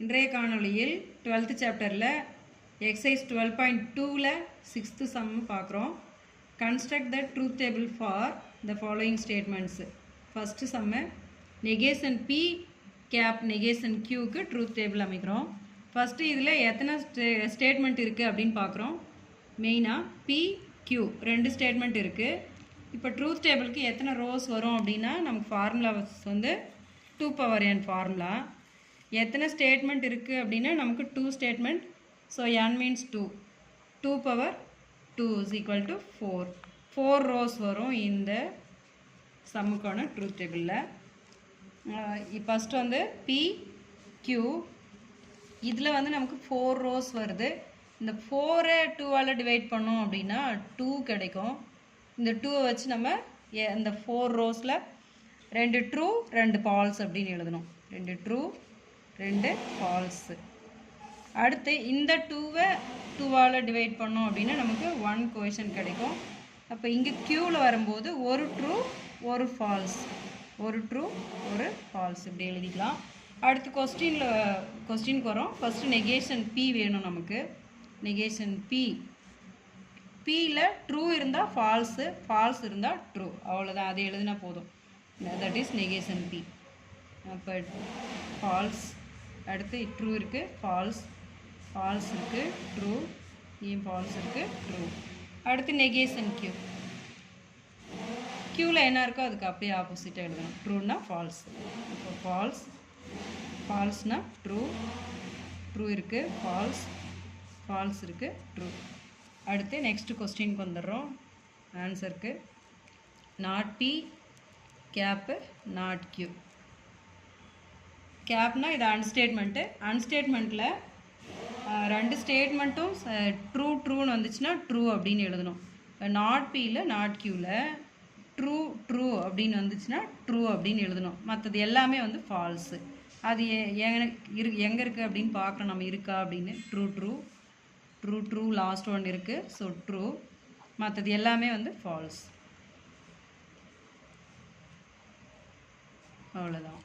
இன்றைய காணொளியில் 12th சாப்டரில் எக்ஸசைஸ் 12.2ல 6th சம் பார்க்குறோம். Construct the truth table for the following statements. First sum negation p cap negation கியூக்கு ட்ரூத் டேபிள் அமைக்கிறோம். ஃபஸ்ட்டு இதில் எத்தனை ஸ்டேட்மெண்ட் இருக்குது அப்படின்னு பார்க்குறோம். மெயினாக பி கியூ 2 ஸ்டேட்மெண்ட் இருக்குது. இப்போ ட்ரூத் டேபிளுக்கு எத்தனை ரோஸ் வரும் அப்படின்னா நமக்கு ஃபார்முலா வந்து 2n ஃபார்முலா. எத்தனை ஸ்டேட்மெண்ட் இருக்குது அப்படின்னா நமக்கு 2 statement. So n means 2 is equal to 4 rose வரும் இந்த சம்முக்கான ட்ரூத் டேபிளில். ஃபஸ்ட்டு வந்து பி கியூ இதில் வந்து நமக்கு 4 ரோஸ் வருது. இந்த 4 2ஆல் டிவைட் பண்ணோம் அப்படின்னா 2 கிடைக்கும். இந்த 2வை வச்சு நம்ம இந்த 4 ரோஸில் 2 ட்ரூ 2 ஃபால்ஸ் அப்படின்னு எழுதணும். 2 ட்ரூ 2 ஃபால்ஸு. அடுத்து இந்த 2வை 2ஆல் டிவைட் பண்ணோம் அப்படின்னா நமக்கு 1 கோஎஃபிஷியன்ட் கிடைக்கும். அப்போ இங்கே க்யூவில் வரும்போது 1 ட்ரூ 1 ஃபால்ஸ், 1 ட்ரூ 1 ஃபால்ஸ் இப்படி எழுதிக்கலாம். அடுத்து கொஸ்டினுக்கு வரோம். ஃபஸ்ட்டு நெகேஷன் பி வேணும் நமக்கு. நெகேஷன் பியில் ட்ரூ இருந்தால் ஃபால்ஸு, ஃபால்ஸ் இருந்தால் ட்ரூ, அவ்வளோதான். அது எழுதினா போதும். That is negation p. அப்போ ஃபால்ஸ், அடுத்து ட்ரூ இருக்குது, ஃபால்ஸ் இருக்குது, ட்ரூ, ஏன் ஃபால்ஸ் இருக்குது, ட்ரூ. அடுத்து நெகேஷன் கியூ, கியூவில் என்ன இருக்கோ அதுக்கு அப்படியே ஆப்போசிட்டாக எழுதணும். ட்ரூனா ஃபால்ஸ். இப்போ ஃபால்ஸ்னால் ட்ரூ இருக்குது, ஃபால்ஸ் இருக்குது, ட்ரூ. அடுத்து நெக்ஸ்ட்டு கொஸ்டினுக்கு வந்துடுறோம். ஆன்சருக்கு not p cap not q. கேப்னால் இது அன்ஸ்டேட்மெண்ட்டு. அன்ஸ்டேட்மெண்ட்டில் 2 ஸ்டேட்மெண்ட்டும் ட்ரூன்னு வந்துச்சுன்னா ட்ரூ அப்படின்னு எழுதணும். நாட் பியில் நாட் கியூவில் ட்ரூ அப்படின்னு வந்துச்சுன்னா ட்ரூ அப்படின்னு எழுதணும். மற்றது எல்லாமே வந்து ஃபால்ஸு. அது எங்கே இருக்குது அப்படின்னு பார்க்கணும் நம்ம, இருக்கா அப்படின்னு. ட்ரூ லாஸ்ட் ஒன் இருக்குது, ஸோ ட்ரூ. மற்றது எல்லாமே வந்து ஃபால்ஸ். அவ்வளோதான்.